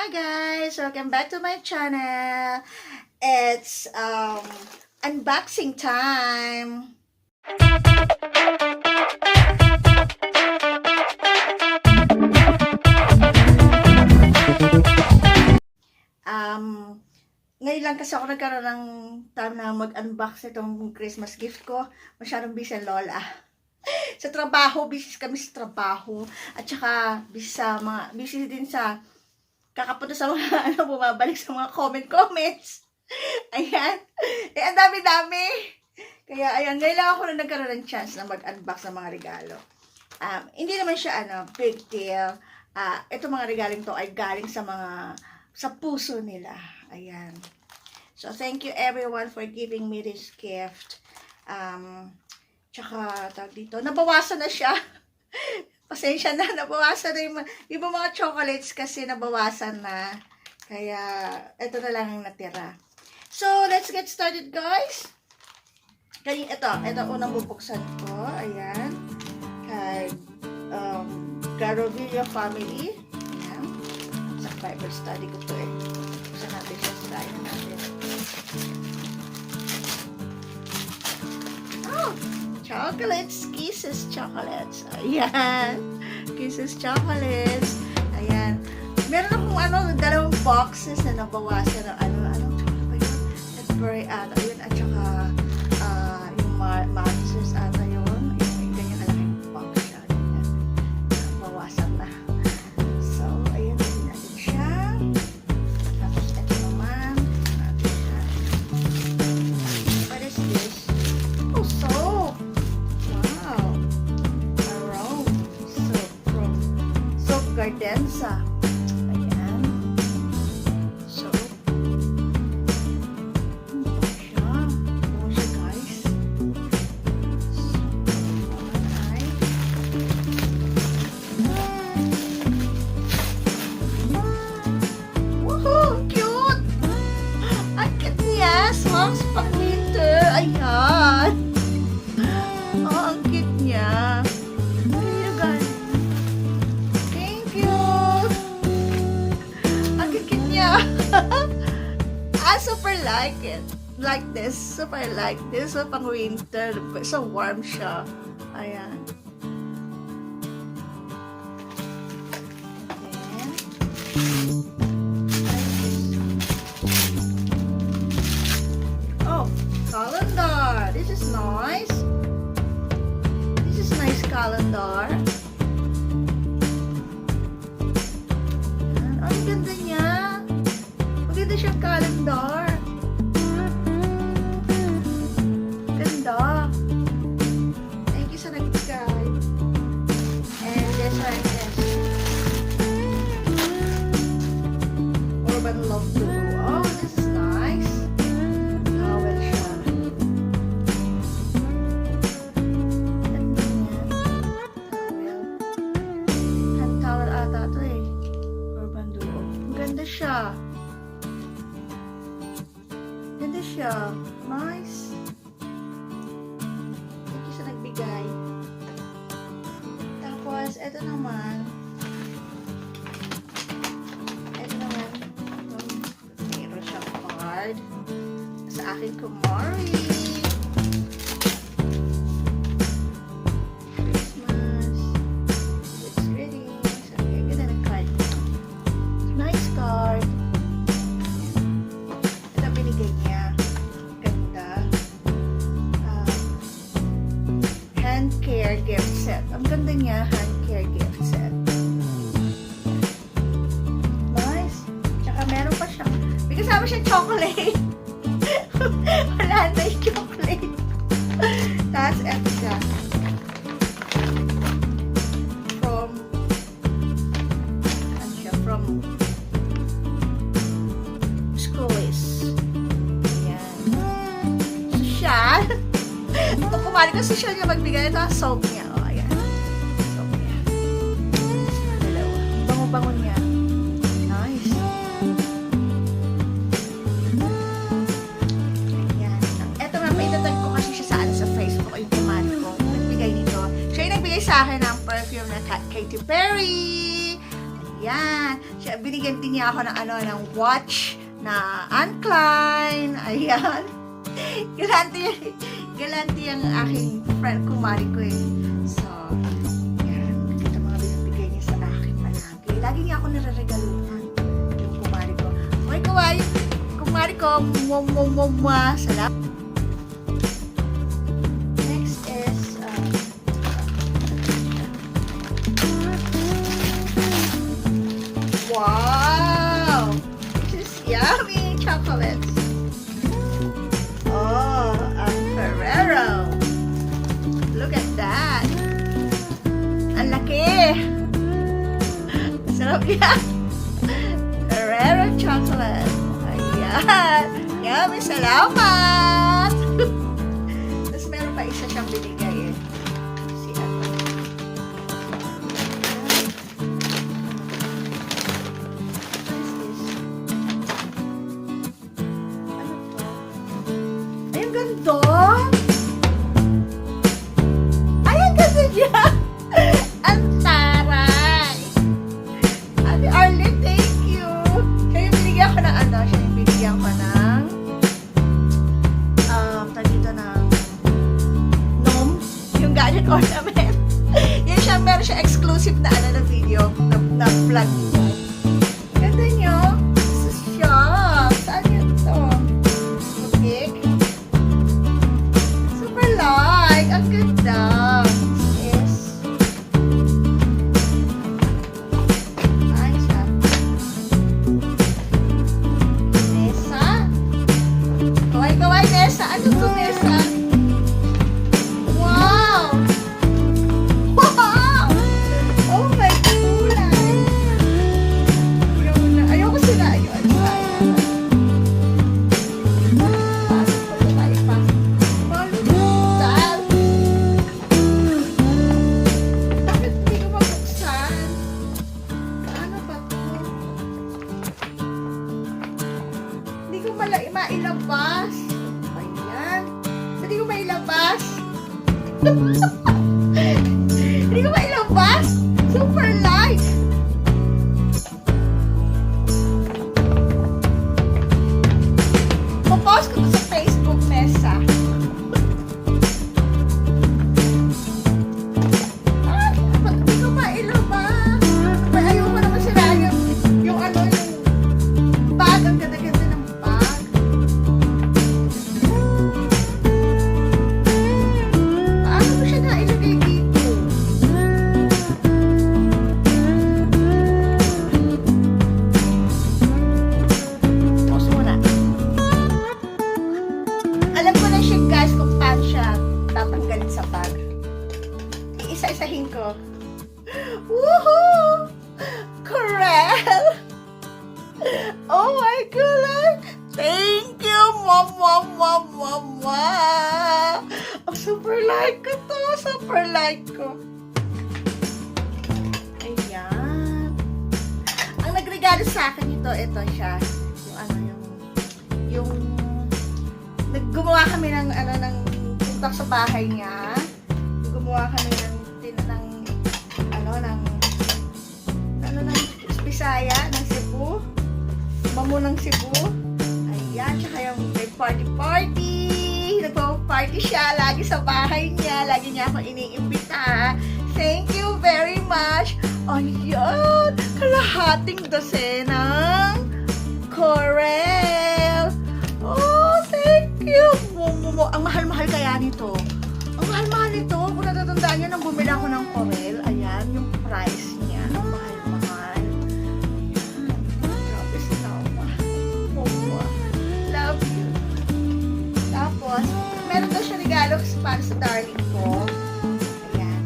Hi guys! Welcome back to my channel. It's unboxing time. Ngayon lang kasi ako nagkaroon ng time na mag-unbox itong Christmas gift ko. Masyadong busy ang lola. Sa trabaho, busy kami sa trabaho. At saka busy din sa kakapunta sa mga bumabalik sa mga comments. Ayan. Ang dami-dami. Kaya ayan, ngayon lang ako na nagkaroon ng chance na mag-unbox ng mga regalo. Hindi naman siya big deal. Itong mga regaling to ay galing sa puso nila. Ayan. So, thank you everyone for giving me this gift. Tsaka, tawag dito, nabawasan na siya. Pasensya na, nabawasan na yung mga chocolates kasi nabawasan na. Kaya, ito na lang ang natira. So, let's get started, guys. Ito unang bubuksan ko. Ayan. Kay Garovilla family. Ayan. Sa Bible study ko to eh. Buksan natin siya. Sirayan natin. Oh! Chocolates, Kisses chocolates. Ayan. Kisses chocolates. Ayan. Meron akong dalawang boxes na nabawasan ng anong chocolate ba yun? Cadbury ata yun. At saka yung Marx's ata yun. Yung ganyan kalaking box siya. Ayan. Nabawasan na. So, ayan natin siya. Tapos ito naman. Natin siya. What is this? Oh, soap! Gardensa. Ayan. So, siya. Ito siya, guys. So, ay. Woohoo! Cute! Ang cute niya. Socks pang winter. Ayan. Oh, ang cute niya. I super like it. Like this. Super like this. So, pang winter. So, warm siya. Ayan. Then, oh, calendar. This is nice. This is nice calendar. Ayan. Oh, ang ganda niya. Maganda siyang calendar. Ganda. Thank you sa nagbigay. And this one is Urban Love Blue. Oh, this is nice. Towel siya. Hand towel ata ito eh. Urban Duo. Ganda siya. Ganda siya. Nice. Thank you sa nagbigay. Tapos, ito naman. Mayroon siyang card. Sa akin kumari. Christmas. It's ready. So, ganda na card. Nice card. Binigay niya. Ganda. Hand care gift set. Ang ganda niya, hand care gift set. Nice. Tsaka meron pa siya. May kasama siyang chocolate. Wala na yung chocolate. Tapos, eto siya. From Schoolies. Ito kumari ko social niya magbigay. Ito ang soap niya. O, ayan. Soap niya. Dalawa. Bango-bango niya. Nice. Ayan. Ito nga, paitatag ko kasi siya sa Facebook. Yung kumari ko. Nagbigay nito. Siya yung nagbigay sa akin ng perfume na Katy Perry. Ayan. Siya, binigyan din niya ako ng ng watch na Uncline. Ayan. Galanti ang aking friend, kumari ko eh. So, yan. Ito mga binibigay niya sa akin palagi. Lagi niya ako nire-regaluhan. Yung kumari ko. Okay, kumari ko. Salamat. Next is, wow! This is yummy chocolates. Oh, a Ferrero. Look at that. Ang laki. Sarap yan. Ferrero chocolate. Ayan. Yummy, salamat. Tapos meron pa isa siyang binigay eh. Si ano. Ganda! Ay, ang ganda niya! Ang taray! Ate Arlene, thank you! Siya yung binigyan ko ng siya yung binigyan ko ng dito ng gnome, yung gadget ornament. Yan siya, meron siya exclusive na na video, na vlog ko. Ganda niyo! This is siya! Saan yun to? Okay. Ang ganda. Yes. Ayos ha. Nessa? Kaway, Nessa. Ano to, Nessa? Wow! Wow! Oh my kulay. Ayoko sila. Ayun. Pasok ko ito tayo. Mailabas. Ayan. Hindi ko mailabas. Hindi ko mailabas. Super light. Papost ko sa Facebook, Nessa. Hindi ko mailabas. Ayoko naman sila yung bag. Ang ganda-ganda ng bag. Sa bag. Iisa-isahin ko. Woohoo! Corel! Oh my God! Thank you, Mama! Oh, super like ko to! Super like ko! Ayan. Ang nagregalo sa akin ito siya. Yung naggumawa kami ng punta sa bahay niya. Gumawa kami ng Bisaya, ng Cebu. Mamu ng Cebu. Ayan, tsaka yung may party. Nagpa-party siya lagi sa bahay niya. Lagi niya ako iniimbita. Thank you very much. Ayan, kalahating dosenang Corel. Oh, thank you. Ang mahal-mahal kaya nito. Ang mahal-mahal nito. Kung natatandaan niyo nang bumili ako ng Corel, ayan, yung price niya. Ang mahal-mahal. Ayan. Grabe sila. Love you. Tapos, meron daw siya regalo para sa darling ko. Ayan.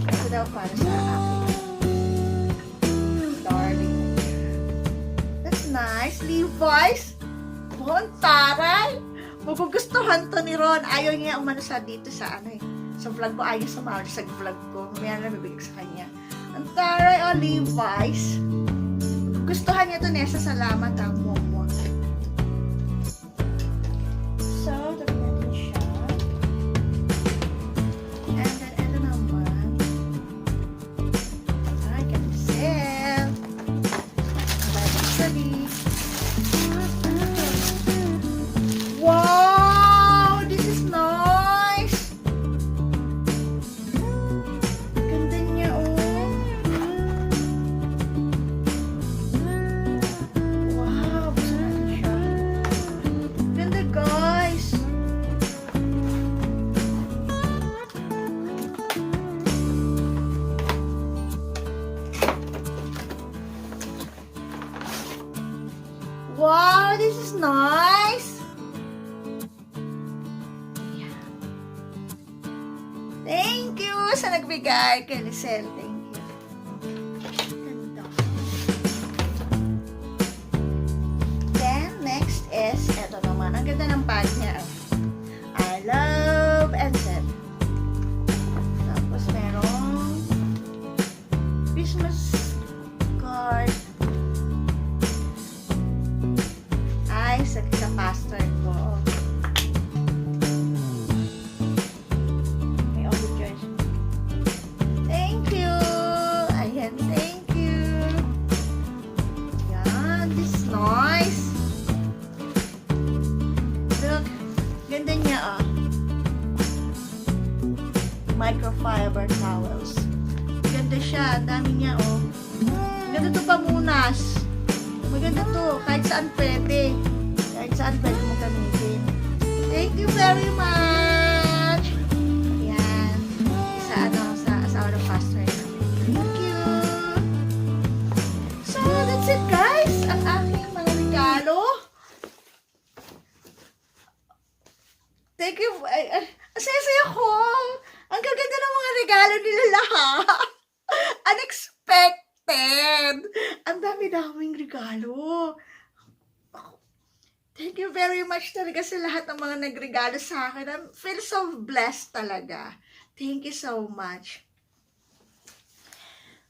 Ito daw para sa akin. Darling. That's nice. Levi's. Bon, taray. Magugustuhan to ni Ron. Ayaw niya umano dito sa sa vlog ko. Ayaw sumali sa vlog ko. Mamaya na bibigay sa kanya. Ang taray o Levi's. Gustuhan niya to, Nessa. Salamat ang momo. So, tabi natin siya. And then, ito naman. Ay, cancel. Wow, this is nice. Yeah. Thank you sa nagbigay kay Lisel. Thank you. Ganda. Then, next is, eto naman. Ang ganda ng bag niya. I love and set. Tapos, merong Christmas card. Ay, sa pastor ko. May overcharge. Thank you! Ayan, thank you! Yan, this is nice. Look, ganda niya ah. Microfiber towels. Ganda siya, dami niya oh. Ganda to pamunas. Maganda to, kahit saan pwede. Kahit saan pwede mo gamitin. Thank you very much! Ayan. Sa asawa ng pastor. Thank you! So, that's it guys! Ang aking mga regalo. Thank you. Asaya ko. Ang gaganda ng mga regalo nila lahat. Unexpected. Ang dami-daming regalo. Thank you very much talaga sa lahat ng mga nagregalo sa akin. I feel so blessed talaga. Thank you so much.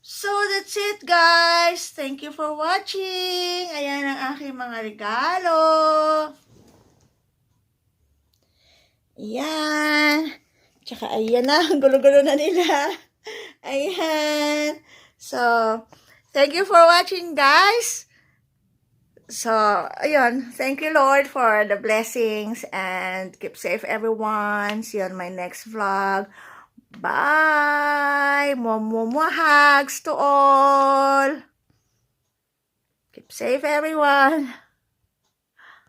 So, that's it guys. Thank you for watching. Ayan ang aking mga regalo. Ayan. Tsaka ayan na. Gulo-gulo na nila. Ayan. So, thank you for watching guys. So, ayun. Thank you Lord for the blessings and keep safe everyone. See you on my next vlog. Bye! Mwah, hugs to all. Keep safe everyone.